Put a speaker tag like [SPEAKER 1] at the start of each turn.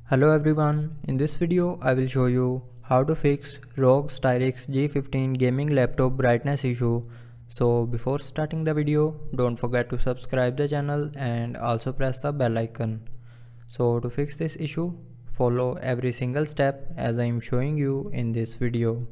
[SPEAKER 1] Hello everyone, in this video I will show you how to fix ROG Strix G15 gaming laptop brightness issue. So before starting the video, don't forget to subscribe the channel and also press the bell icon. So to fix this issue, follow every single step as I am showing you in this video.